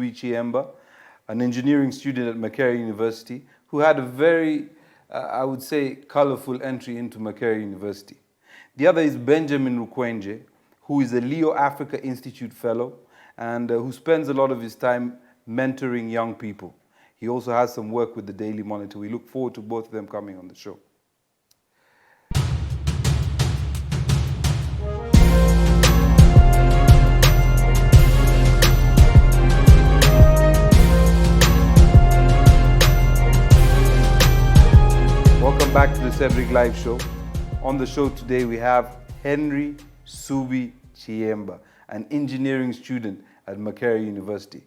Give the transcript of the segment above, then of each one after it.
Chiemba, an engineering student at Makerere University, who had a very, I would say, colorful entry into Makerere University. The other is Benjamin Rukwenge, who is a Leo Africa Institute Fellow and who spends a lot of his time mentoring young people. He also has some work with the Daily Monitor. We look forward to both of them coming on the show. Welcome back to the Cedric Live Show. On the show today we have Henry Ssubi Chiemba, an engineering student at Makerere University.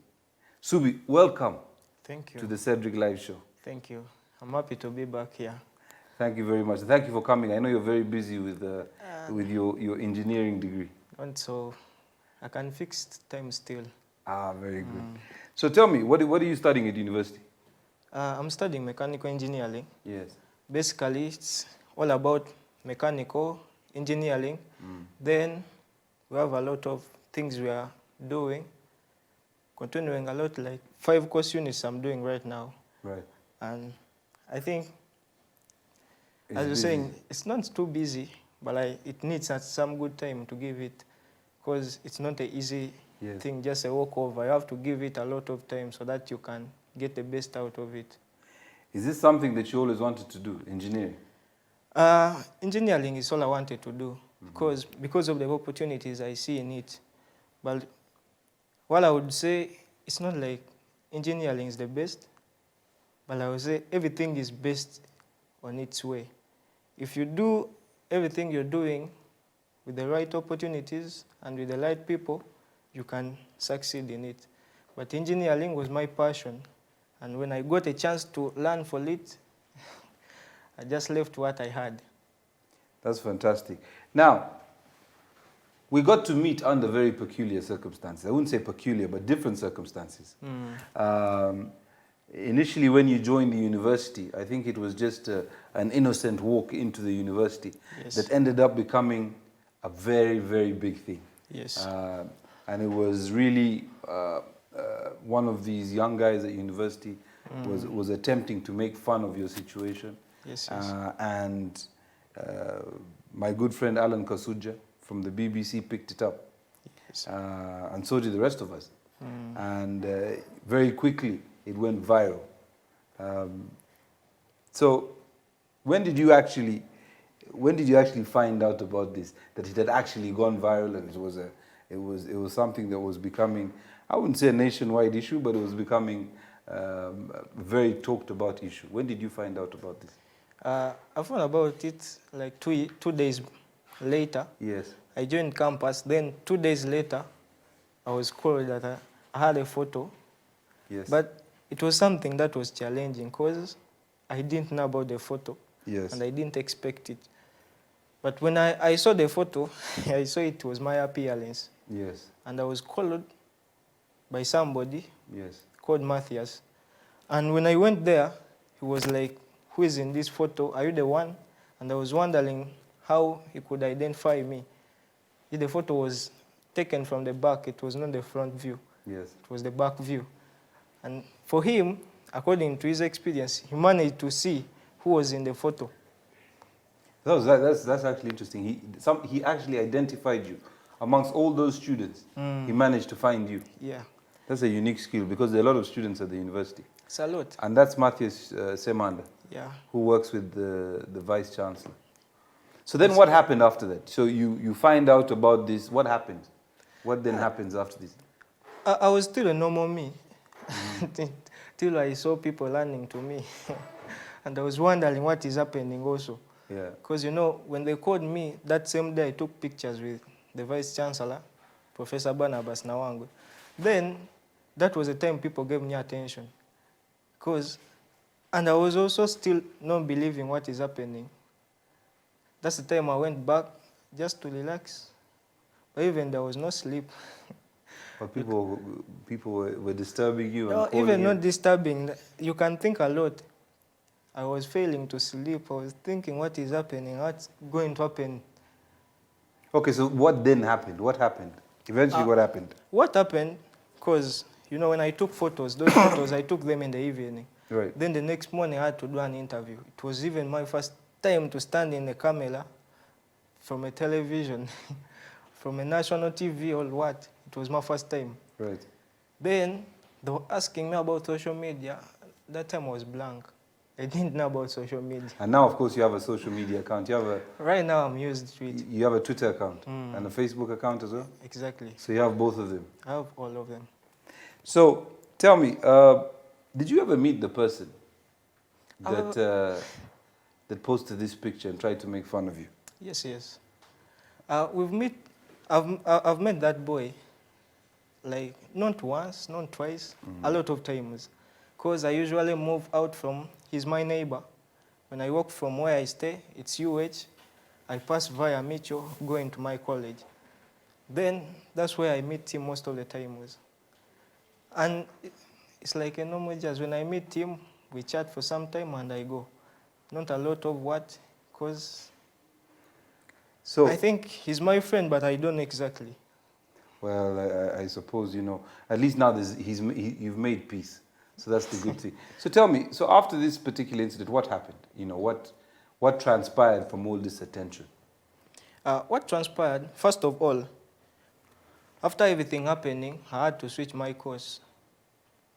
Ssubi, welcome. Thank you. To the Cedric Live Show. Thank you. I'm happy to be back here. Thank you very much. Thank you for coming. I know you're very busy with your engineering degree. And so I can fix time still. Ah, very good. So tell me, what are you studying at university? I'm studying mechanical engineering. Yes. Basically, it's all about mechanical engineering. Then we have a lot of things we are doing. Continuing a lot, like 5 course units I'm doing right now. Right. And I think, It's as you're busy. saying, it's not too busy, but it needs some good time to give it, because it's not an easy Yes. thing, just a walkover. You have to give it a lot of time so that you can get the best out of it. Is this something that you always wanted to do, engineering? Engineering is all I wanted to do, because of the opportunities I see in it. But what I would say, it's not like engineering is the best, but I would say everything is best on its way. If you do everything you're doing with the right opportunities and with the right people, you can succeed in it. But engineering was my passion, and when I got a chance to learn for it, I just left what I had. That's fantastic. Now, we got to meet under very peculiar circumstances. I wouldn't say peculiar, but different circumstances. Initially, when you joined the university, I think it was just an innocent walk into the university that ended up becoming a very, very big thing. Yes. And it was really one of these young guys at university was attempting to make fun of your situation. Yes, yes. And my good friend Alan Kasuja from the BBC picked it up. Yes. And so did the rest of us. And very quickly, it went viral. So when did you actually find out about this, that it had actually gone viral and it was something that was becoming, I wouldn't say a nationwide issue, but it was becoming a very talked about issue? When did you find out about this? I found about it like two days later. Yes. I joined campus. Then 2 days later, I was called that I had a photo. Yes. But it was something that was challenging because I didn't know about the photo. Yes. And I didn't expect it. But when I saw the photo, I saw it was my appearance. Yes. And I was called by somebody Yes. called Matthias. And when I went there, he was like, "Who is in this photo? Are you the one?" And I was wondering how he could identify me. If the photo was taken from the back, it was not the front view. Yes. It was the back view. And for him, according to his experience, he managed to see who was in the photo. That's actually interesting. He actually identified you. Amongst all those students, he managed to find you. Yeah. That's a unique skill because there are a lot of students at the university. It's a lot. And that's Matthias Semanda, Yeah. who works with the Vice Chancellor. So then what happened after that? So you find out about this. What happened? What then happens after this? I was still a normal me till I saw people learning to me. And I was wondering what is happening also. Yeah. Because, you know, when they called me, that same day I took pictures with the Vice Chancellor, Professor Barnabas Nawangwe. Then, that was the time people gave me attention. And I was also still not believing what is happening. That's the time I went back just to relax. But even there was no sleep. But people were disturbing you. No, And calling even you. not disturbing. You can think a lot. I was failing to sleep. I was thinking, what is happening? What's going to happen? Okay, so what then happened? What happened? Eventually, what happened? What happened, because you know, when I took photos, those photos, I took them in the evening. Right. Then the next morning, I had to do an interview. It was even my first time to stand in the camera from a television, from a national TV or what. It was my first time. Right. Then they were asking me about social media. That time I was blank. I didn't know about social media. And now, of course, you have a social media account. You have a Right now, I'm used to it. you have a Twitter account and a Facebook account as well. Exactly. So you have both of them. I have all of them. So tell me, did you ever meet the person that that posted this picture and tried to make fun of you? Yes, yes. I've met that boy, like not once, not twice, a lot of times. Because I usually move out from, he's my neighbor. When I walk from where I stay, it's UH. I pass via Micho, going to my college. Then that's where I meet him most of the times. And it's like a normal jazz. When I meet him, we chat for some time and I go. Not a lot of what, because So I think he's my friend, but I don't exactly. well, I suppose you know. At least now you've made peace. So that's the good thing. So tell me, so after this particular incident, what happened? You know, what transpired from all this attention? What transpired, first of all, after everything happening, I had to switch my course.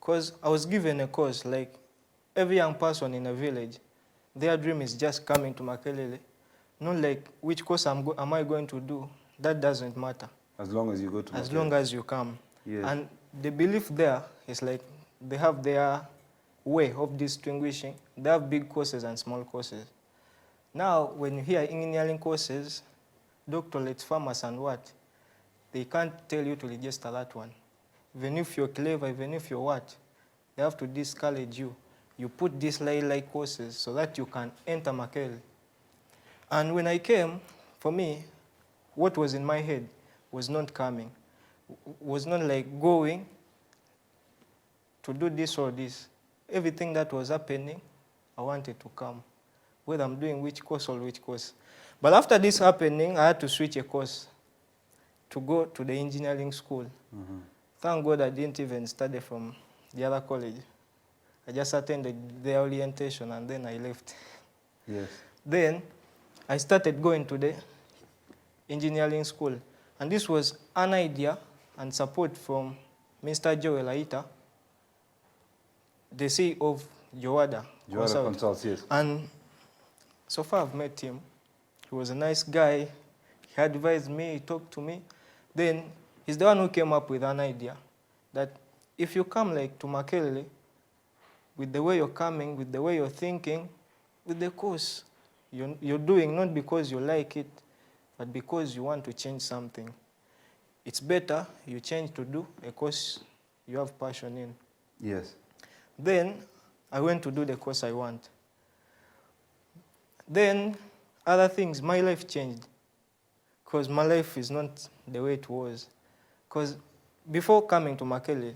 Because I was given a course, like every young person in a village, their dream is just coming to Makelele. Not like which course am I going to do, that doesn't matter. As long as you go to As Makerere. long as you come. Yes. And the belief there is like they have their way of distinguishing. They have big courses and small courses. Now, when you hear engineering courses, doctorates, farmers and what, they can't tell you to register that one. Even if you're clever, even if you're what, they have to discourage you. You put these like courses so that you can enter Makerere. And when I came, for me, what was in my head was not coming. Was not like going to do this or this. Everything that was happening, I wanted to come. Whether I'm doing which course or which course. But after this happening, I had to switch a course to go to the engineering school. Thank God I didn't even study from the other college. I just attended the orientation and then I left. Yes. Then I started going to the engineering school. And this was an idea and support from Mr. Joel Aita, the CEO of Joada Consults, yes. And so far I've met him. He was a nice guy. He advised me, he talked to me. Then he's the one who came up with an idea that if you come like to Makerere, with the way you're coming, with the way you're thinking, with the course you're doing, not because you like it, but because you want to change something. It's better you change to do a course you have passion in. Yes. Then I went to do the course I want. Then other things, my life changed. Because my life is not the way it was. Because before coming to Makerere,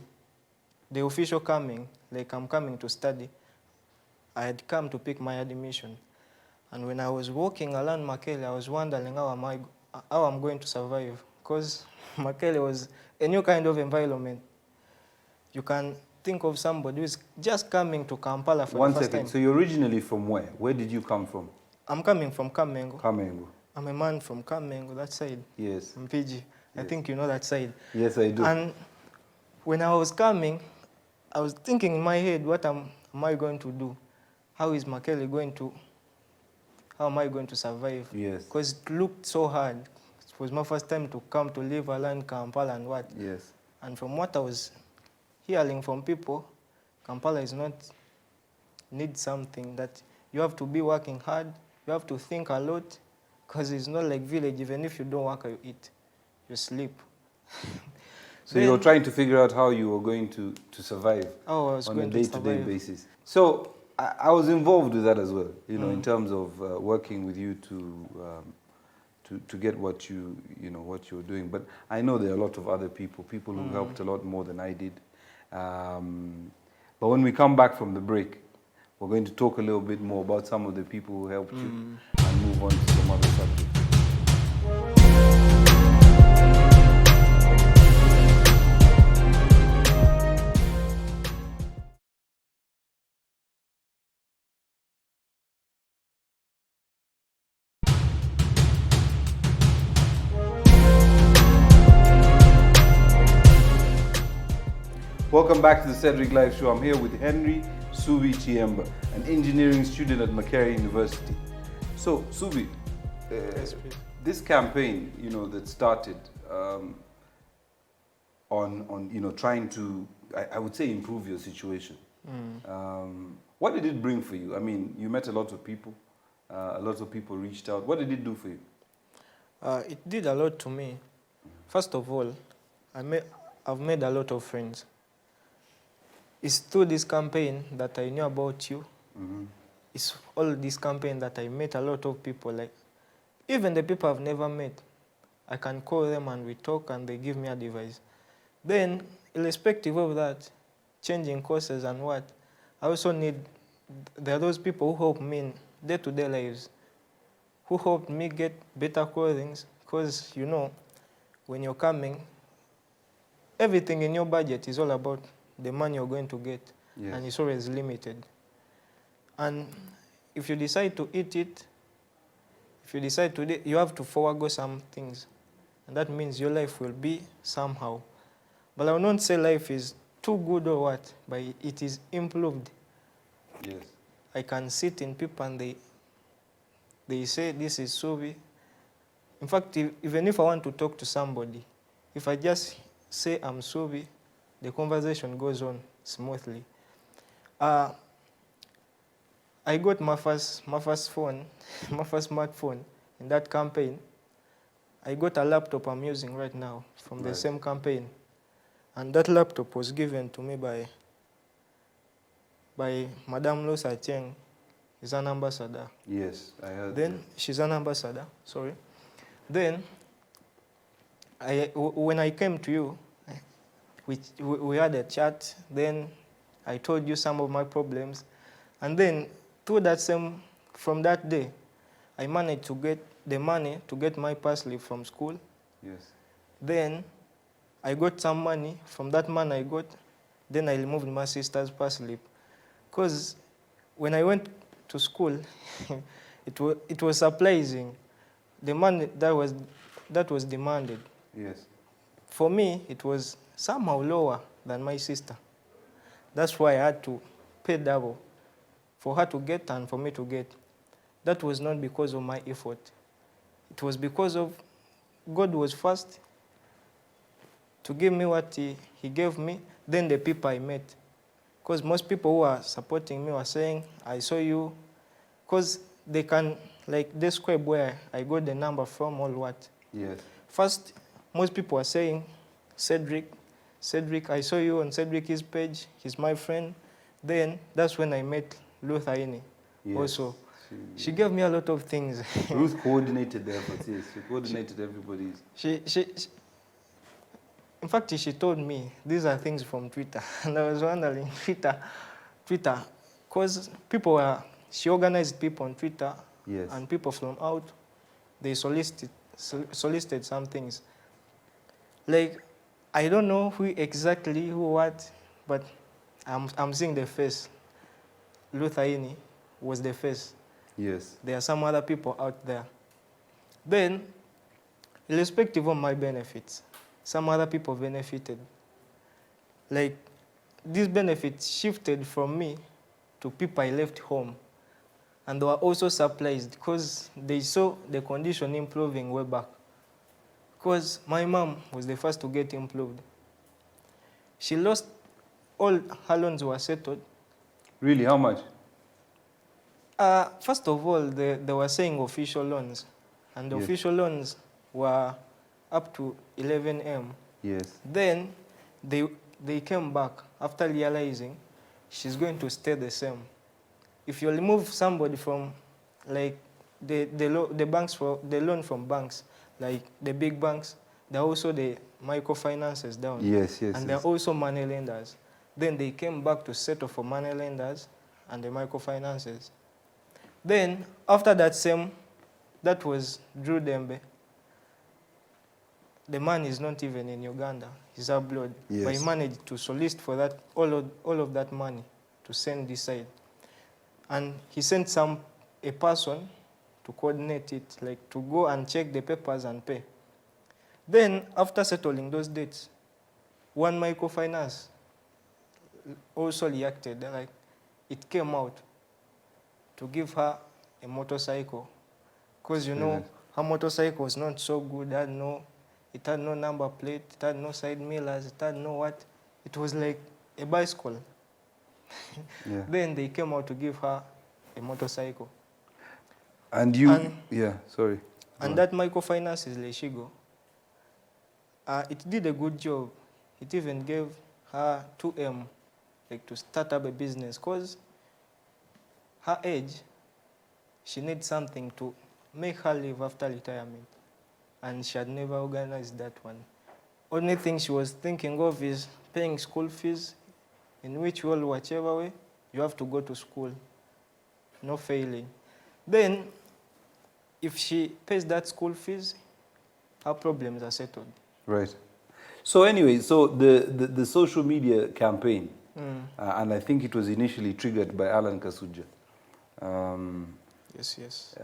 the official coming, like I'm coming to study, I had come to pick my admission. And when I was walking around Makerere, I was wondering how I'm going to survive. Because Makerere was a new kind of environment. You can think of somebody who's just coming to Kampala for the first time. So you're originally from where? Where did you come from? I'm coming from Kamengo. Kamengo. I'm a man from Kamengo, that side. Yes. Mpiji. I think you know that side. Yes, I do. And when I was coming, I was thinking in my head, what am I going to do? How is Makerere going to, how am I going to survive? Yes. Because it looked so hard. It was my first time to come to live around Kampala and what. Yes. And from what I was hearing from people, Kampala is not, needs something that you have to be working hard, you have to think a lot, because it's not like village, even if you don't work, you eat, you sleep. So you were trying to figure out how you were going to survive on a day-to-day basis. So I was involved with that as well, you know, in terms of working with you to get what you were doing. But I know there are a lot of other people who helped a lot more than I did. But when we come back from the break, we're going to talk a little bit more about some of the people who helped you and move on to some other subjects. Welcome back to the Cedric Live Show. I'm here with Henry Ssubi Chiemba, an engineering student at Makerere University. So, Ssubi, Yes, please. this campaign, that started on trying to, I would say, improve your situation. What did it bring for you? I mean, you met a lot of people. A lot of people reached out. What did it do for you? It did a lot to me. First of all, I've made a lot of friends. It's through this campaign that I knew about you. It's all this campaign that I met a lot of people. Like, even the people I've never met, I can call them and we talk and they give me advice. Then, irrespective of that, changing courses and what, I also need, there are those people who help me in day-to-day lives, who helped me get better clothing, because, when you're coming, everything in your budget is all about the money you're going to get, Yes. and it's always limited. And if you decide to eat it, if you decide to, you have to forego some things, and that means your life will be somehow. But I will not say life is too good or what, but it is improved. Yes. I can sit in people and they say, this is Ssubi. In fact, even if I want to talk to somebody, if I just say I'm Ssubi, the conversation goes on smoothly. I got my first phone, my first smartphone in that campaign. I got a laptop I'm using right now from the same campaign. And that laptop was given to me by Madame Lusa Cheng. She's an ambassador. Yes, I heard. Then she's an ambassador, sorry. Then, when I came to you, we had a chat. Then I told you some of my problems. And then, from that day, I managed to get the money to get my pass leave from school. Yes. Then, I got some money. From that money I got, then I removed my sister's pass leave. Because when I went to school, it was surprising. The money that was demanded. Yes. For me, it was somehow lower than my sister. That's why I had to pay double for her to get and for me to get. That was not because of my effort. It was because of God was first to give me what he gave me, then the people I met. Because most people who are supporting me were saying, I saw you, because they can, like, describe where I got the number from or what. Yes. First, most people are saying, Cedric, I saw you on Cedric's page, he's my friend. Then, that's when I met Rukwenge. Yes. Also. She gave me a lot of things. Ruth coordinated the efforts, yes. She coordinated everybody's. In fact, she told me, these are things from Twitter. And I was wondering, Twitter, because she organized people on Twitter, Yes. and people from out, they solicited some things. Like, I don't know who what, but I'm seeing the face. Rukwenge was the face. Yes. There are some other people out there. Then, irrespective of my benefits, some other people benefited. Like, these benefits shifted from me to people I left home. And they were also surprised because they saw the condition improving way back. Because my mom was the first to get improved. She lost, all her loans were settled. Really, how much? First of all, they were saying official loans. And the Yes. official loans were up to 11M. Yes. Then they came back after realizing she's going to stay the same. If you remove somebody from, like, the banks for the loan from banks, like the big banks, there are also the microfinances down. Yes, yes. And there are also money lenders. Then they came back to settle for money lenders and the microfinances. Then after that was Drew Dembe. The man is not even in Uganda, he's abroad. Yes. But he managed to solicit for that, all of that money to send this side. And he sent a person to coordinate it, like to go and check the papers and pay. Then, after settling those debts, one microfinance also reacted, like it came out to give her a motorcycle. Because you know, her motorcycle was not so good, it had no number plate, it had no side mirrors, it had no what. It was like a bicycle. Yeah. Then they came out to give her a motorcycle. And you, And- yeah, sorry. And that microfinance is Leshigo. It did a good job. It even gave her 2M, like to start up a business. Because her age, she needs something to make her live after retirement. And she had never organized that one. Only thing she was thinking of is paying school fees, in which way, whichever way, you have to go to school. No failing. Then, if she pays that school fees, her problems are settled. Right. So anyway, so the social media campaign, and I think it was initially triggered by Alan Kasuja, Yes.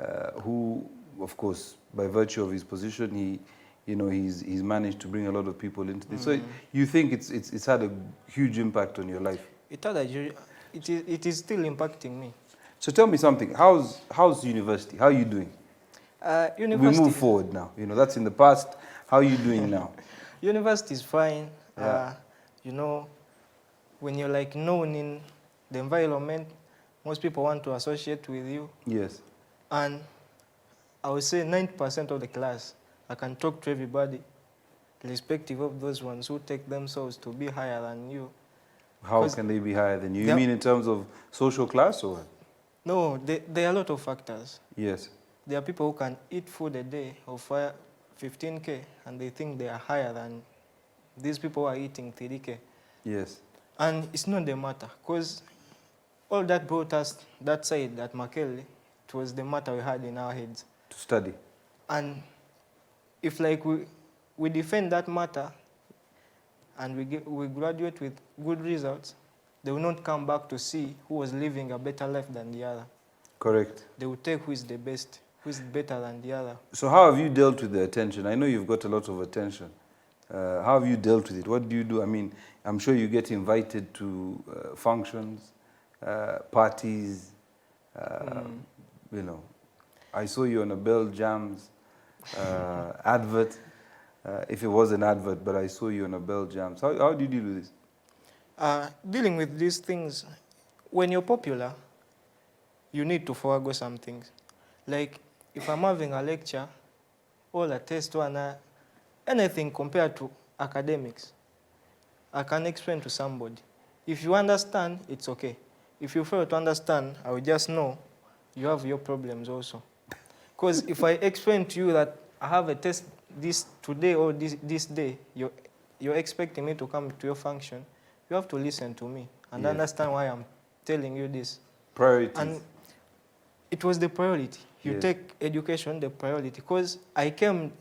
who, of course, by virtue of his position, he's managed to bring a lot of people into this. So you think it's had a huge impact on your life? It is still impacting me. So tell me something. How's university? How are you doing? University, We move forward now. That's in the past. How are you doing now? University is fine. Yeah. When you're like known in the environment, most people want to associate with you. Yes. And I would say 90% of the class, I can talk to everybody, irrespective of those ones who take themselves to be higher than you. How can they be higher than you? You mean in terms of social class or what? No, there are a lot of factors. Yes. There are people who can eat food a day of 15K and they think they are higher than these people who are eating 30K. Yes. And it's not the matter, because all that brought us that side at Makele, it was the matter we had in our heads. To study. And if like we defend that matter and we graduate with good results, they will not come back to see who was living a better life than the other. Correct. They will take who is the best, who is better than the other. So how have you dealt with the attention? I know you've got a lot of attention. How have you dealt with it? What do you do? I mean, I'm sure you get invited to functions, parties. I saw you on a Bell Jams advert. If it was an advert, but I saw you on a Bell Jams. How do you deal with this? Dealing with these things, when you're popular, you need to forego some things. Like, if I'm having a lecture, or a test, or anything compared to academics, I can explain to somebody. If you understand, it's okay. If you fail to understand, I will just know you have your problems also. Because if I explain to you that I have a test this today or this day, you're expecting me to come to your function, you have to listen to me and understand why I'm telling you this. Priorities. And it was the priority. You take education the priority, because I came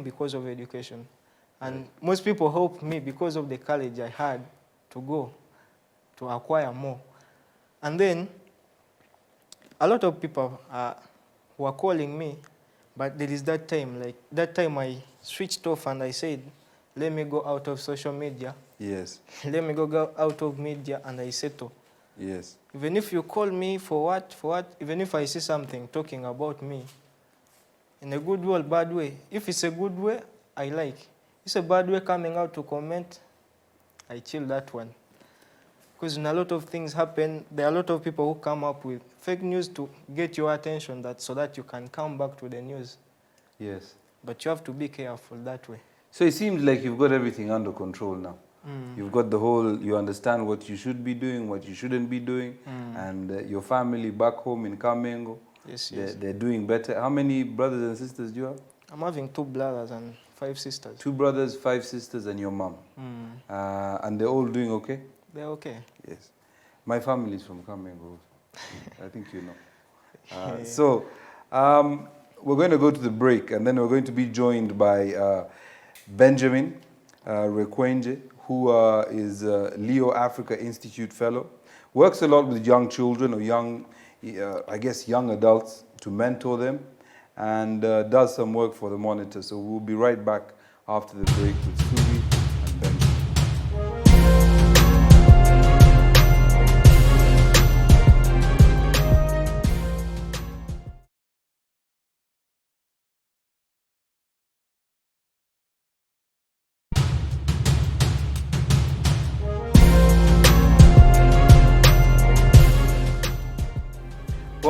because of education. And most people helped me because of the college I had to go to acquire more. And then a lot of people were calling me, but there is that time I switched off and I said, let me go out of social media. Yes. Let me go out of media and I settle. Yes. Even if you call me for what, even if I see something talking about me, in a good way or bad way, if it's a good way, I like. If it's a bad way coming out to comment, I chill that one. Because when a lot of things happen, there are a lot of people who come up with fake news to get your attention so that you can come back to the news. Yes. But you have to be careful that way. So it seems like you've got everything under control now. You've got you understand what you should be doing, what you shouldn't be doing, and your family back home in Kamengo, Yes. they're doing better. How many brothers and sisters do you have? I'm having 2 brothers and 5 sisters. 2 brothers, 5 sisters, and your mom. And they're all doing okay? They're okay. Yes. My family is from Kamengo. I think you know. So we're going to go to the break, and then we're going to be joined by Benjamin Rukwenge, who is a Leo Africa Institute Fellow. Works a lot with young children or young adults to mentor them, and does some work for the Monitor. So we'll be right back after the break with Ssubi and Benjamin.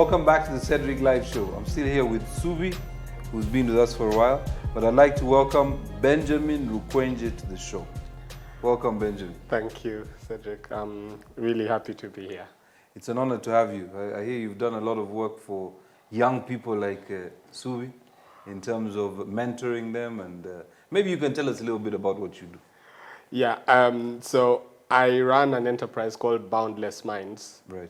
Welcome back to the Cedric Live Show. I'm still here with Ssubi, who's been with us for a while, but I'd like to welcome Benjamin Rukwenge to the show. Welcome, Benjamin. Thank you, Cedric. I'm really happy to be here. It's an honor to have you. I hear you've done a lot of work for young people like Ssubi in terms of mentoring them, and maybe you can tell us a little bit about what you do. Yeah, so I run an enterprise called Boundless Minds, Right.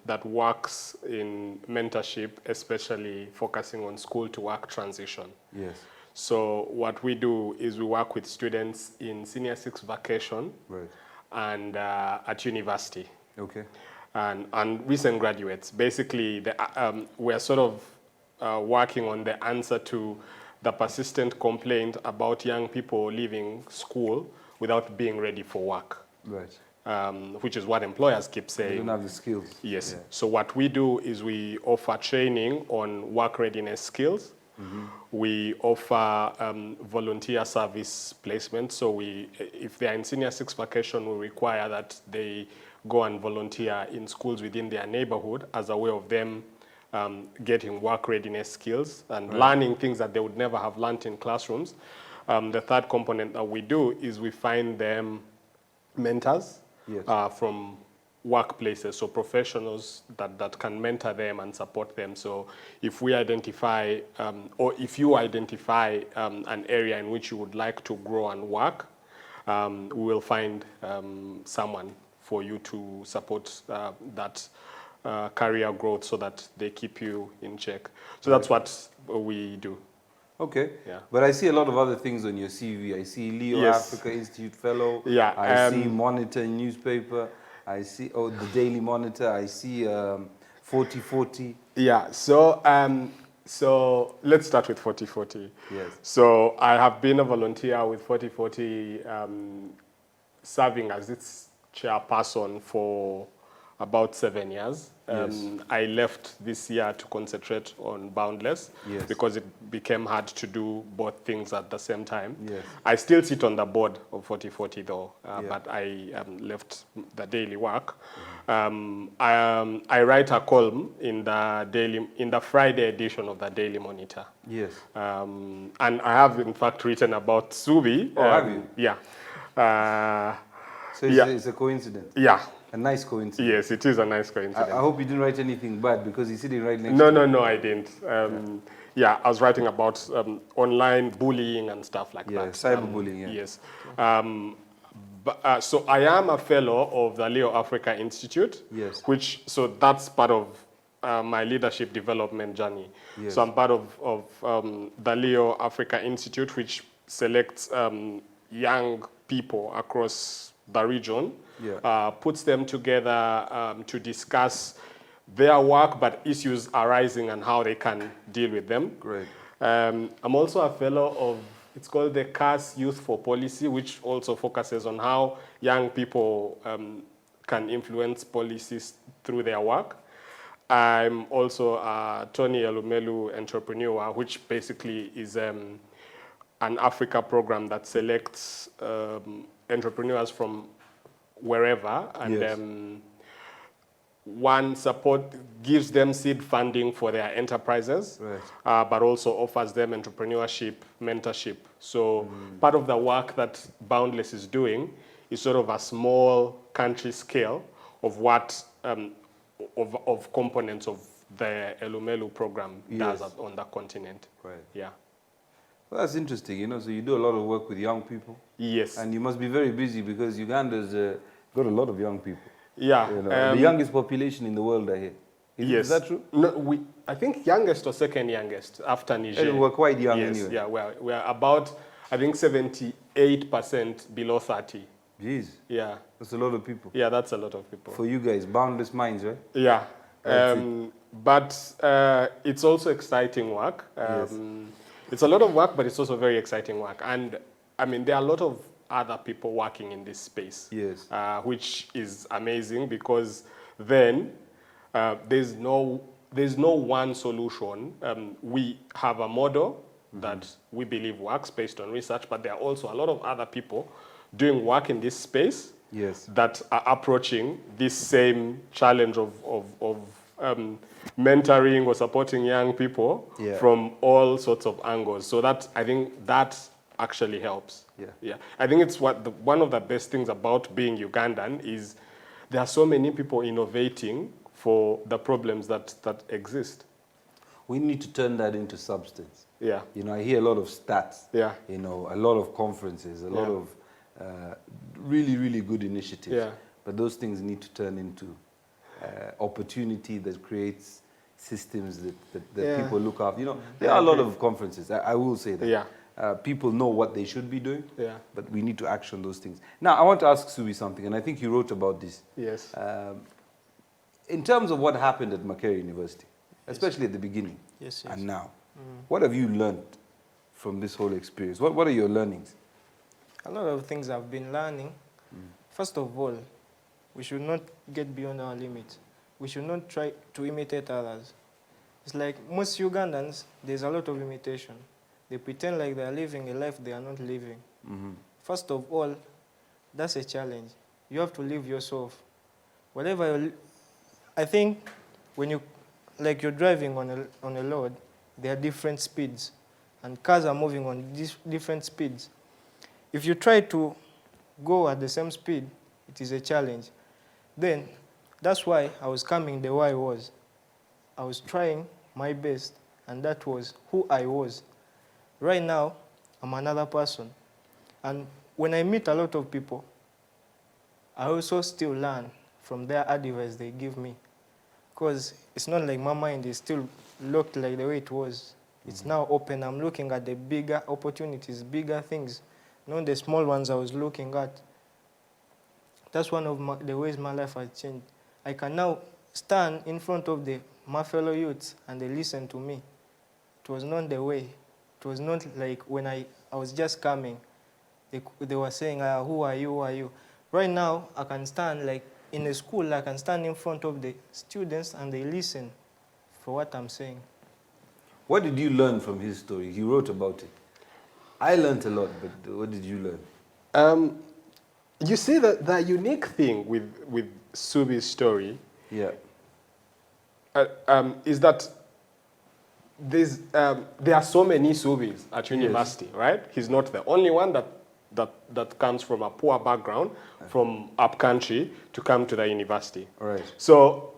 that works in mentorship, especially focusing on school to work transition. Yes. So what we do is we work with students in senior 6 vacation, Right. and at university. Okay. And recent graduates. Basically, we're sort of working on the answer to the persistent complaint about young people leaving school without being ready for work. Right. Which is what employers keep They saying. don't have the skills. Yes. Yeah. So what we do is we offer training on work readiness skills. We offer volunteer service placement. So if they're in senior 6 vacation, we require that they go and volunteer in schools within their neighborhood as a way of them getting work readiness skills and learning things that they would never have learned in classrooms. The third component that we do is we find them mentors. Yes. From workplaces, so professionals that can mentor them and support them. So if we identify, or if you identify an area in which you would like to grow and work, we will find someone for you to support that career growth so that they keep you in check. So that's what we do. Okay. Yeah. But I see a lot of other things on your CV. I see Leo Yes. Africa Institute Fellow. Yeah, I see Monitor newspaper. I see the Daily Monitor. I see 4040. Yeah, so let's start with 4040. Yes. So I have been a volunteer with 4040, serving as its chairperson for about 7 years. Yes. I left this year to concentrate on Boundless Yes. because it became hard to do both things at the same time. Yes. I still sit on the board of 4040 though, Yeah. but I left the daily work. I write a column in the Friday edition of the Daily Monitor. Yes. And I have in fact written about Ssubi. Oh, have you? Yeah. So it's a coincidence. Yeah. A nice coincidence. Yes, it is a nice coincidence. I hope you didn't write anything bad because he's sitting right next No, to you. no, I didn't. Yeah, I was writing about online bullying and stuff like Yeah, that. cyberbullying, yeah. Yes. So I am a fellow of the Leo Africa Institute. Yes. So that's part of my leadership development journey. Yes. So I'm part of the Leo Africa Institute, which selects young people across the region, puts them together to discuss their work, but issues arising and how they can deal with them. Great. I'm also a fellow of, it's called the CAS Youth for Policy, which also focuses on how young people can influence policies through their work. I'm also a Tony Elumelu entrepreneur, which basically is an Africa program that selects entrepreneurs from wherever, and Yes. one support gives them seed funding for their enterprises, Right. but also offers them entrepreneurship mentorship. So part of the work that Boundless is doing is sort of a small country scale of what of components of the Elumelu program does Yes. on the continent. Right. Yeah. Well, that's interesting, you know, so you do a lot of work with young people. Yes. And you must be very busy because Uganda's got a lot of young people. Yeah. You know, the youngest population in the world, I hear. Is that true? No, I think youngest or second youngest after Niger. And we're quite young yes, anyway. Yeah, we're about, I think, 78% below 30. Jeez. Yeah. That's a lot of people. Yeah, that's a lot of people. For you guys, Boundless Minds, right? Yeah. That's But it's also exciting work. Yes. It's a lot of work, but it's also very exciting work. And I mean, there are a lot of other people working in this space. Yes. Which is amazing because then there's no one solution. We have a model that we believe works based on research, but there are also a lot of other people doing work in this space Yes. that are approaching this same challenge of mentoring or supporting young people Yeah. from all sorts of angles. So that, I think that actually helps. Yeah. I think it's one of the best things about being Ugandan is there are so many people innovating for the problems that exist. We need to turn that into substance. Yeah. You know, I hear a lot of stats. Yeah. You know, a lot of conferences, a lot Yeah. of really, really good initiatives. Yeah. But those things need to turn into opportunity that creates systems that Yeah. people look after. You know, there are a lot of conferences. I will say that. Yeah. People know what they should be doing. Yeah. But we need to action those things. Now, I want to ask Ssubi something, and I think you wrote about this. Yes. In terms of what happened at Makerere University, especially at the beginning Yes. and now, what have you learned from this whole experience? What are your learnings? A lot of things I've been learning. First of all, we should not get beyond our limits. We should not try to imitate others. It's like most Ugandans, there's a lot of imitation. They pretend like they are living a life they are not living. First of all, that's a challenge. You have to live yourself. Whatever I think when you're driving on a road, there are different speeds, and cars are moving on different speeds. If you try to go at the same speed, it is a challenge. Then, that's why I was coming the way I was. I was trying my best, and that was who I was. Right now, I'm another person. And when I meet a lot of people, I also still learn from their advice they give me. Because it's not like my mind is still locked like the way it was. It's now open. I'm looking at the bigger opportunities, bigger things, not the small ones I was looking at. That's one of the ways my life has changed. I can now stand in front of my fellow youths and they listen to me. It was not the way. It was not like when I was just coming. They were saying, who are you, who are you? Right now, I can stand, like in a school, I can stand in front of the students and they listen for what I'm saying. What did you learn from his story? He wrote about it. I learned a lot, but what did you learn? You see, the unique thing with Ssubi's story Yeah. is that there are so many Ssubis at university, right? He's not the only one that comes from a poor background, from upcountry, to come to the university. All right. So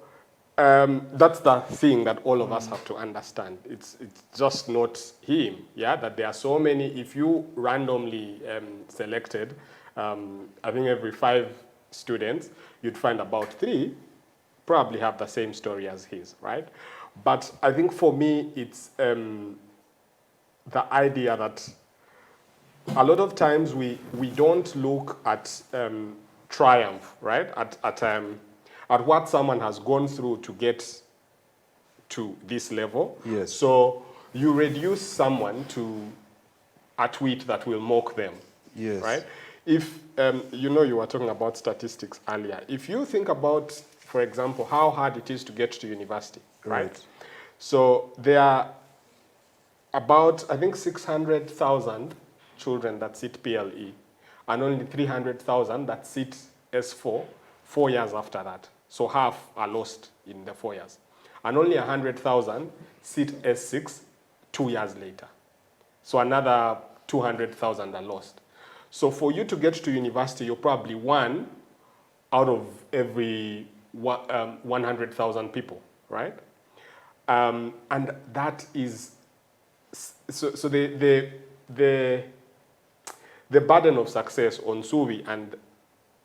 that's the thing that all of us have to understand. It's just not him, yeah? That there are so many, if you randomly selected, I think every 5 students, you'd find about 3 probably have the same story as his, right? But I think for me, it's the idea that a lot of times we don't look at triumph, right? At what someone has gone through to get to this level. Yes. So you reduce someone to a tweet that will mock them. Yes. Right? If, you were talking about statistics earlier. If you think about, for example, how hard it is to get to university, right? So there are about, I think, 600,000 children that sit PLE, and only 300,000 that sit S4 4 years after that. So half are lost in the 4 years. And only 100,000 sit S6 2 years later. So another 200,000 are lost. So for you to get to university, you're probably 1 out of every 100,000 people, right? And that is, so the burden of success on Ssubi and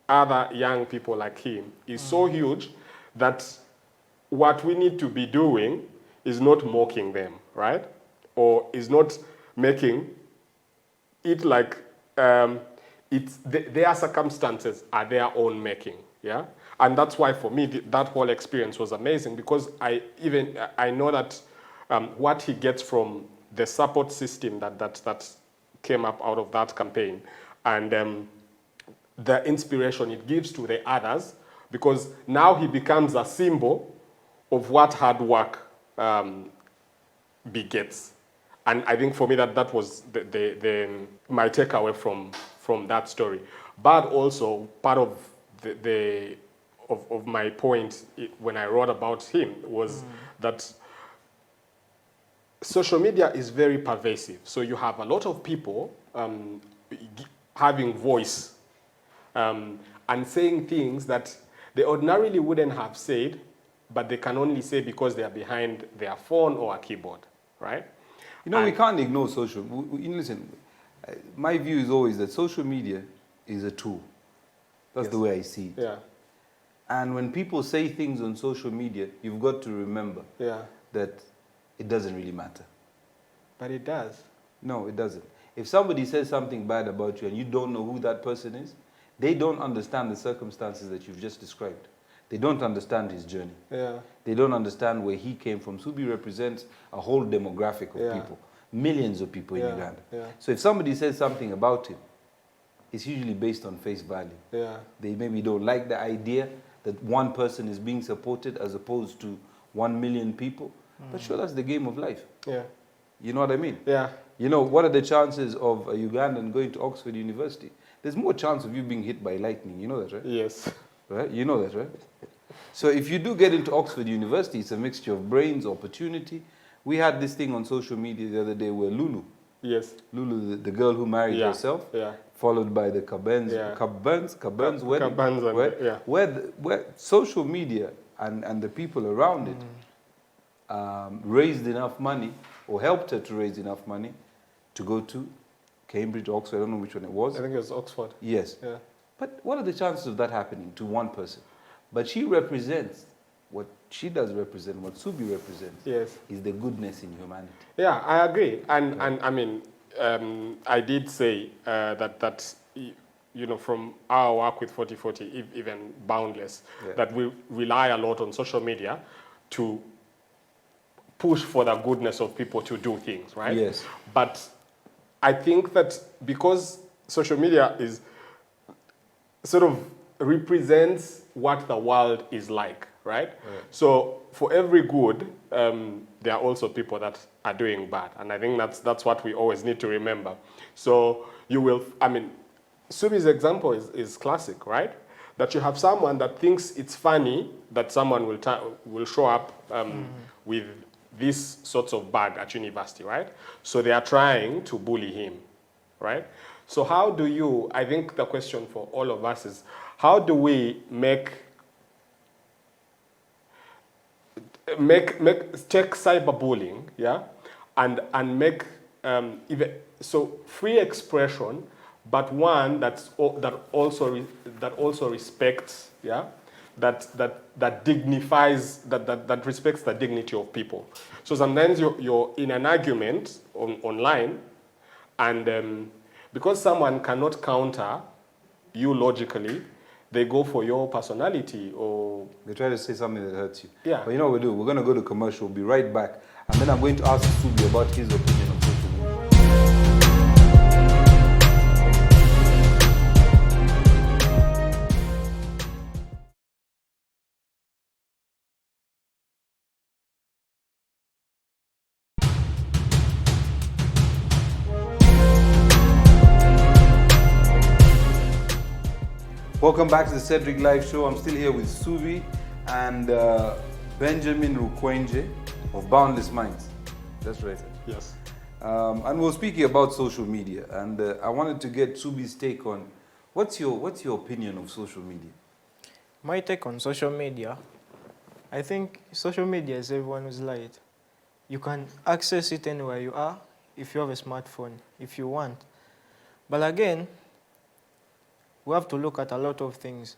other young people like him is so huge that what we need to be doing is not mocking them, right? Or is not making it like their circumstances are their own making, yeah? And that's why for me, that whole experience was amazing, because I know that what he gets from the support system that came up out of that campaign, and the inspiration it gives to the others, because now he becomes a symbol of what hard work begets. And I think for me that was my takeaway from that story. But also part of the of my point when I wrote about him was that social media is very pervasive. So you have a lot of people having voice and saying things that they ordinarily wouldn't have said, but they can only say because they are behind their phone or a keyboard, right? You know, we can't ignore social. Listen, my view is always that social media is a tool. That's the way I see it. Yeah. And when people say things on social media, you've got to remember that it doesn't really matter. But it does. No, it doesn't. If somebody says something bad about you and you don't know who that person is, they don't understand the circumstances that you've just described. They don't understand his journey. Yeah. They don't understand where he came from. Ssubi represents a whole demographic of people, millions of people in Uganda. Yeah. So if somebody says something about him, it's usually based on face value. Yeah. They maybe don't like the idea that one person is being supported as opposed to 1 million people. But sure, that's the game of life. Yeah. You know what I mean? Yeah. You know, what are the chances of a Ugandan going to Oxford University? There's more chance of you being hit by lightning. You know that, right? Yes. Right? You know that, right? So if you do get into Oxford University, it's a mixture of brains, opportunity. We had this thing on social media the other day where Lulu, the girl who married herself, followed by the Kaben's wedding, where social media and the people around it raised enough money, or helped her to raise enough money, to go to Cambridge, Oxford, I don't know which one it was. I think it was Oxford. Yes. Yeah. But what are the chances of that happening to one person? But she represents, what she does represent, what Ssubi represents, is the goodness in humanity. Yeah, I agree. And I mean, I did say that you know, from our work with 4040, even Boundless, that we rely a lot on social media to push for the goodness of people to do things, right? Yes. But I think that because social media is sort of represents what the world is like, right? So for every good, there are also people that are doing bad. And I think that's what we always need to remember. So you will, I mean, Ssubi's example is classic, right? That you have someone that thinks it's funny that someone will show up with these sorts of bag at university, right? So they are trying to bully him, right? So how do you, I think the question for all of us is, how do we take cyberbullying, and make even so free expression, but one that also respects, that dignifies, that respects the dignity of people. So sometimes you're in an argument online, and because someone cannot counter you logically, they go for your personality, or they try to say something that hurts you. Yeah. But you know what we'll do? We're going to go to commercial. We'll be right back. And then I'm going to ask Ssubi about his opinion on social media. Welcome back to the Cedric Live Show. I'm still here with Ssubi and Benjamin Rukwenge of Boundless Minds. That's right. Yes. And we're speaking about social media, and I wanted to get Ssubi's take on what's your opinion of social media? My take on social media, I think social media is everyone's light. You can access it anywhere you are if you have a smartphone, if you want. But again, we have to look at a lot of things.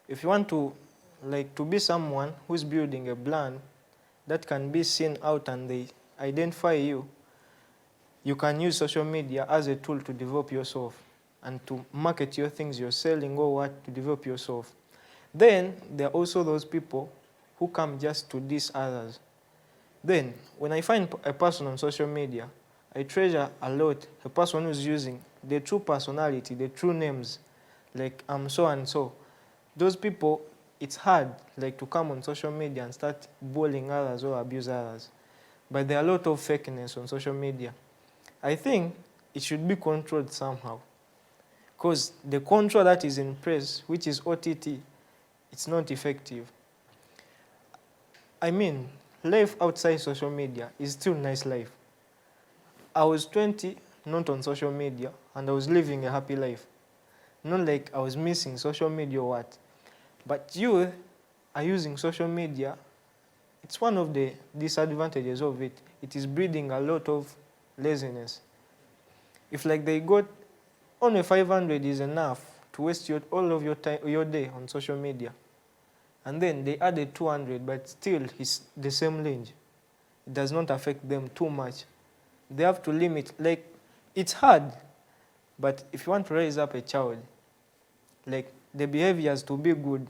If you want to be someone who's building a brand that can be seen out and they identify you, you can use social media as a tool to develop yourself and to market your things you're selling or what, to develop yourself. Then there are also those people who come just to diss others. Then when I find a person on social media, I treasure a lot a person who's using the true personality, the true names, like I'm so and so. Those people, it's hard to come on social media and start bullying others or abuse others. But there are a lot of fakeness on social media. I think it should be controlled somehow. Because the control that is in place, which is OTT, it's not effective. I mean, life outside social media is still nice life. I was 20, not on social media, and I was living a happy life. Not like I was missing social media or what. But you are using social media. It's one of the disadvantages of it. It is breeding a lot of laziness. If like they got only 500 is enough to waste all of your time, your day on social media, and then they added 200, but still it's the same range. It does not affect them too much. They have to limit, like, it's hard, but if you want to raise up a child, like, the behavior has to be good.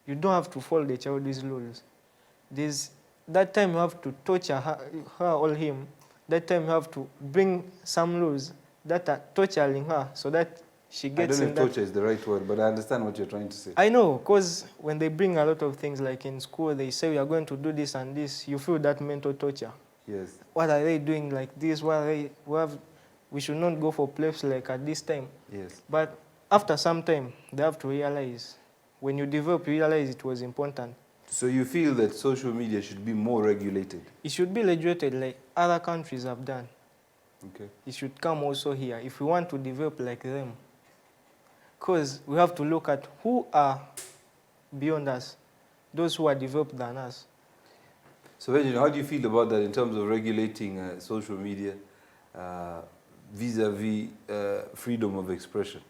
You don't have to follow the child's rules. There's that time you have to torture her or him. That time you have to bring some rules that are torturing her so that she gets I in don't know if that. torture is the right word, but I understand what you're trying to say. I know, because when they bring a lot of things, like in school, they say we are going to do this and this, you feel that mental torture. Yes. What are they doing like this? What are they, we should not go for plays like at this time. Yes. But after some time, they have to realize. When you develop, you realize it was important. So you feel that social media should be more regulated? It should be regulated like other countries have done. Okay. It should come also here if we want to develop like them. Because we have to look at who are beyond us, those who are developed than us. So Benjamin, how do you feel about that in terms of regulating social media vis-a-vis freedom of expression?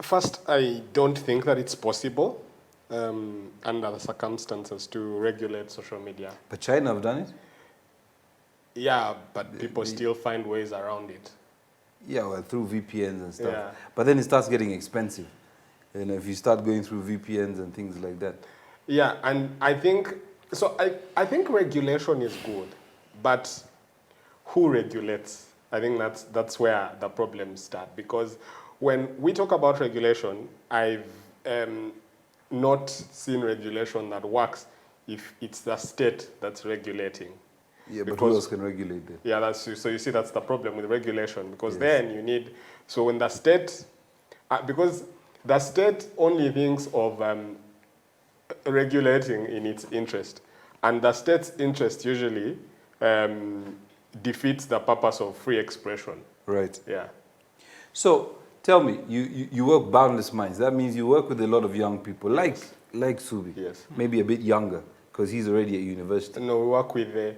First, I don't think that it's possible under the circumstances to regulate social media. But China have done it? Yeah, but people still find ways around it. Yeah, well, through VPNs and stuff. Yeah. But then it starts getting expensive. You know, if you start going through VPNs and things like that. Yeah, and I think, so I think regulation is good, but who regulates? I think that's where the problems start, because when we talk about regulation, I've not seen regulation that works if it's the state that's regulating. Yeah, but Because- who else can regulate that? Yeah, so you see that's the problem with regulation, because then you need, so when the state, because the state only thinks of regulating in its interest, and the state's interest usually defeats the purpose of free expression. Right. Yeah. So tell me, you work Boundless Minds. That means you work with a lot of young people, like Ssubi. Yes. Maybe a bit younger, because he's already at university. No, we work with the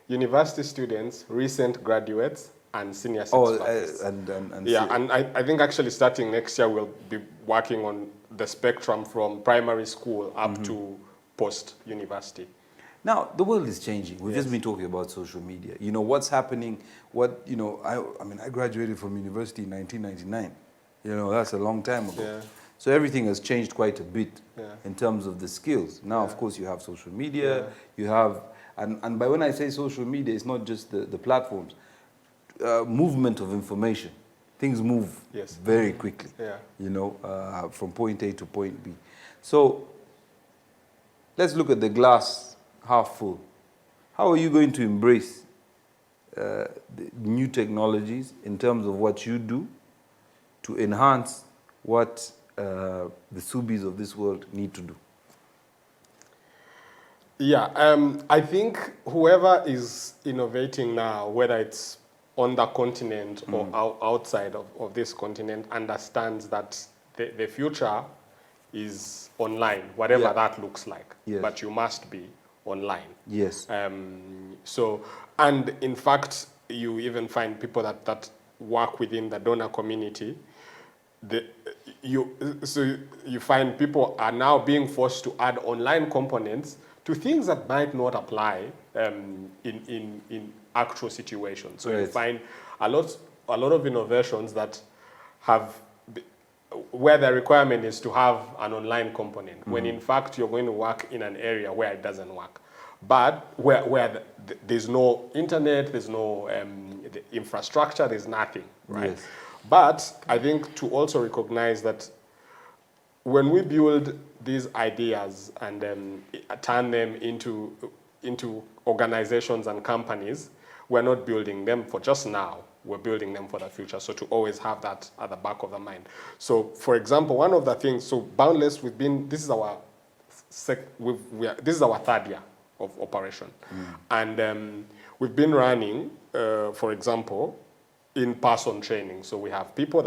university students, recent graduates, and senior six packers. And I think actually starting next year we'll be working on the spectrum from primary school up to post-university. Now, the world is changing. We've just been talking about social media. You know, what's happening, I mean, I graduated from university in 1999. You know, that's a long time ago. Yeah. So everything has changed quite a bit Yeah. in terms of the skills. Now, of course, you have social media, you have, and by when I say social media, it's not just the platforms, movement of information. Things move very quickly, you know, from point A to point B. So let's look at the glass half full. How are you going to embrace the new technologies in terms of what you do to enhance what the Ssubis of this world need to do? Yeah, I think whoever is innovating now, whether it's on the continent or outside of this continent, understands that the future is online, whatever that looks like. Yes. But you must be online. Yes. And in fact, you even find people that work within the donor community. So you find people are now being forced to add online components to things that might not apply in actual situations. So you find a lot of innovations that have, where the requirement is to have an online component, when in fact you're going to work in an area where it doesn't work. But where there's no internet, there's no the infrastructure, there's nothing, right? Yes. But I think to also recognize that when we build these ideas and turn them into organizations and companies, we're not building them for just now. we're building them for the future. So to always have that at the back of the mind. So for example, one of the things, so Boundless, this is our this is our third year of operation. And we've been running, for example, in-person training. So we have people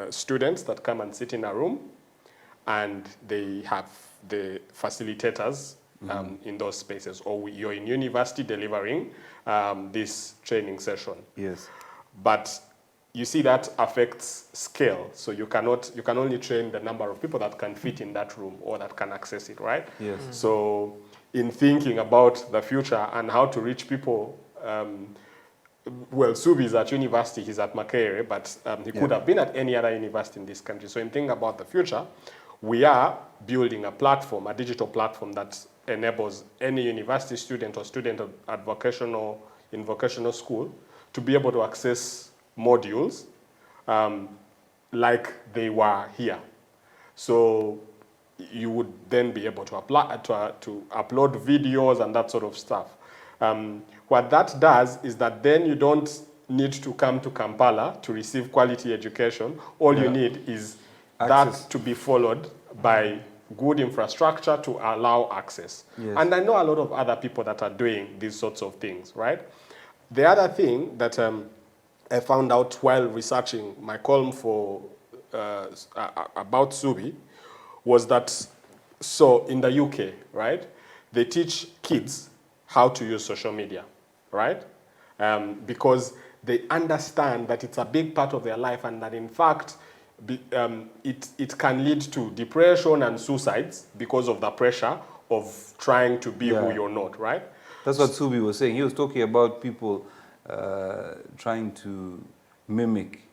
students that come and sit in a room, and they have the facilitators in those spaces, or you're in university delivering this training session. Yes. But you see that affects scale. So you can only train the number of people that can fit in that room or that can access it, right? Yes. So in thinking about the future and how to reach people, well, Ssubi is at university, he's at Makerere, but he could have been at any other university in this country. So in thinking about the future, we are building a platform, a digital platform that enables any university student or student at in vocational school to be able to access modules like they were here. So you would then be able to apply to upload videos and that sort of stuff. What that does is that then you don't need to come to Kampala to receive quality education. All you need is access. That to be followed by good infrastructure to allow access. Yes. And I know a lot of other people that are doing these sorts of things, right? The other thing that I found out while researching my column for about Ssubi was that, so in the UK, right, they teach kids how to use social media, right? Because they understand that it's a big part of their life, and that in fact, it can lead to depression and suicides because of the pressure of trying to be who you're not, right? That's what Ssubi was saying. He was talking about people trying to mimic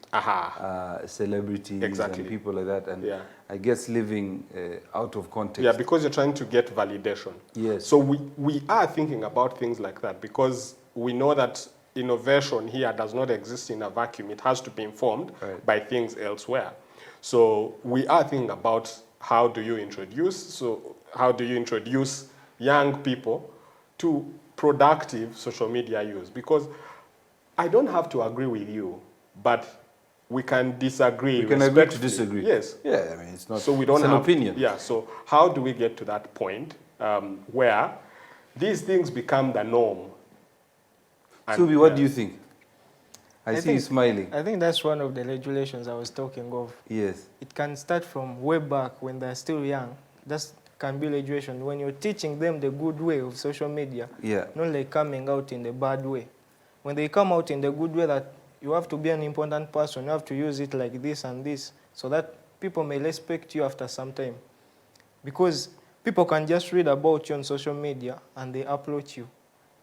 celebrities and people like that, and I guess living out of context. Yeah, because you're trying to get validation. Yes. So we are thinking about things like that, because we know that innovation here does not exist in a vacuum. It has to be informed by things elsewhere. So we are thinking about how do you introduce young people to productive social media use? Because I don't have to agree with you, but we can disagree. We can agree to disagree. Yes. Yeah, I mean, it's not. So we don't it's an have opinion. Yeah. So how do we get to that point where these things become the norm? Ssubi, what do you think? I see you smiling. I think that's one of the regulations I was talking of. Yes. It can start from way back when they're still young. That can be regulation when you're teaching them the good way of social media. Yeah. Not like coming out in the bad way. When they come out in the good way, that you have to be an important person, you have to use it like this and this, so that people may respect you after some time. Because people can just read about you on social media and they upload you.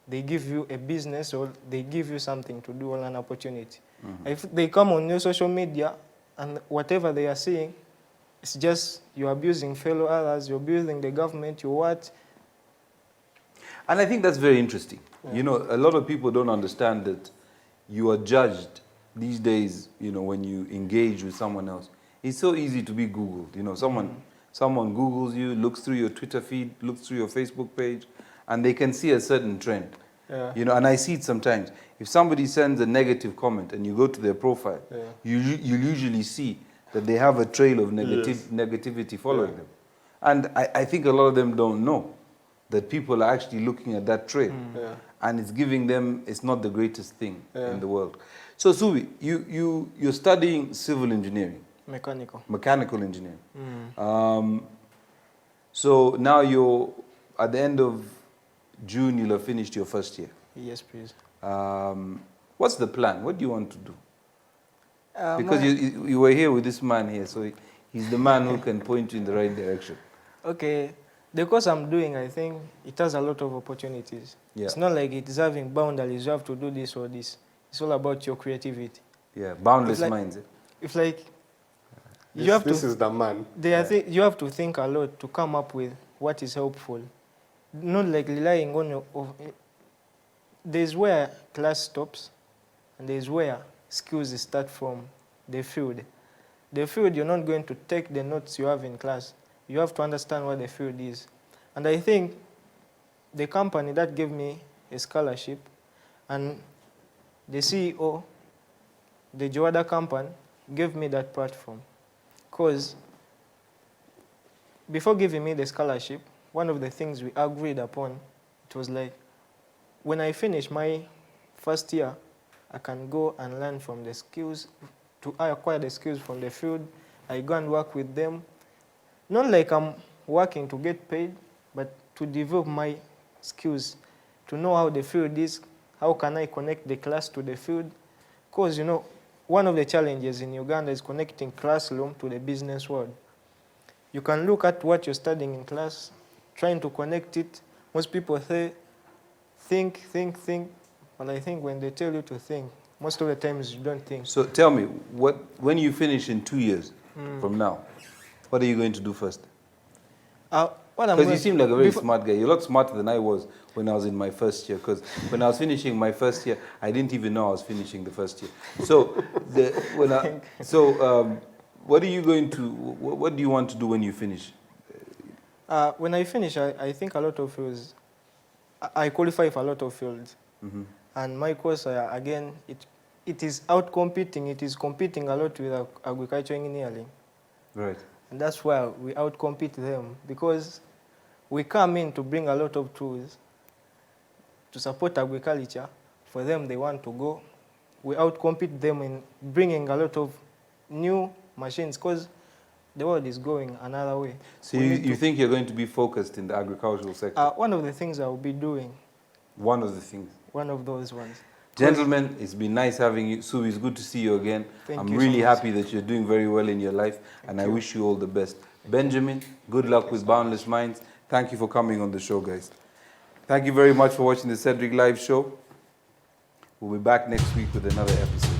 They give you a business, or they give you something to do, or an opportunity. If they come on your social media and whatever they are seeing, it's just you're abusing fellow others, you're abusing the government, you what? And I think that's very interesting. Yeah. You know, a lot of people don't understand that you are judged these days, you know, when you engage with someone else. It's so easy to be Googled. You know, someone Googles you, looks through your Twitter feed, looks through your Facebook page, and they can see a certain trend. Yeah. You know, and I see it sometimes. If somebody sends a negative comment and you go to their profile, you usually see that they have a trail of negativity following them. And I think a lot of them don't know that people are actually looking at that trail. And it's giving them, it's not the greatest thing in the world. So Ssubi, you're studying civil engineering. Mechanical engineering. So now you're, at the end of June, you'll have finished your first year. Yes, please. What's the plan? What do you want to do? Because you were here with this man here, so he's the man who can point you in the right direction. Okay. The course I'm doing, I think it has a lot of opportunities. Yeah. It's not like it's having boundaries, you have to do this or this. It's all about your creativity. Yeah, boundless minds. If like, this is the man. You have to think a lot to come up with what is helpful. Not like relying on there's where class stops, and there's where skills start from the field. The field, you're not going to take the notes you have in class. You have to understand what the field is. And I think the company that gave me a scholarship and the CEO the Jawada company gave me that platform. Because before giving me the scholarship, one of the things we agreed upon, it was like, when I finish my first year, I can go and learn from the skills, to acquire the skills from the field. I go and work with them. Not like I'm working to get paid, but to develop my skills, to know how the field is, how can I connect the class to the field. Because, you know, one of the challenges in Uganda is connecting classroom to the business world. You can look at what you're studying in class, trying to connect it. Most people say, think. But I think when they tell you to think, most of the times you don't think. So tell me, when you finish in 2 years from now, what are you going to do first? Because you seem like a very smart guy. You're a lot smarter than I was when I was in my first year. Because when I was finishing my first year, I didn't even know I was finishing the first year. So, what are you going to? What do you want to do when you finish? When I finish, I think a lot of fields. I qualify for a lot of fields, and my course again it is out competing. It is competing a lot with agriculture engineering. Right. And that's why we outcompete them, because we come in to bring a lot of tools to support agriculture. For them, they want to go. We outcompete them in bringing a lot of new machines, because the world is going another way. So you think you're going to be focused in the agricultural sector? One of the things I will be doing. One of the things? One of those ones. Gentlemen, it's been nice having you. Ssubi, it's good to see you again. I'm really happy that you're doing very well in your life, and I wish you all the best. Benjamin, good luck with Boundless Minds. Thank you for coming on the show, guys. Thank you very much for watching the Cedric Live Show. We'll be back next week with another episode.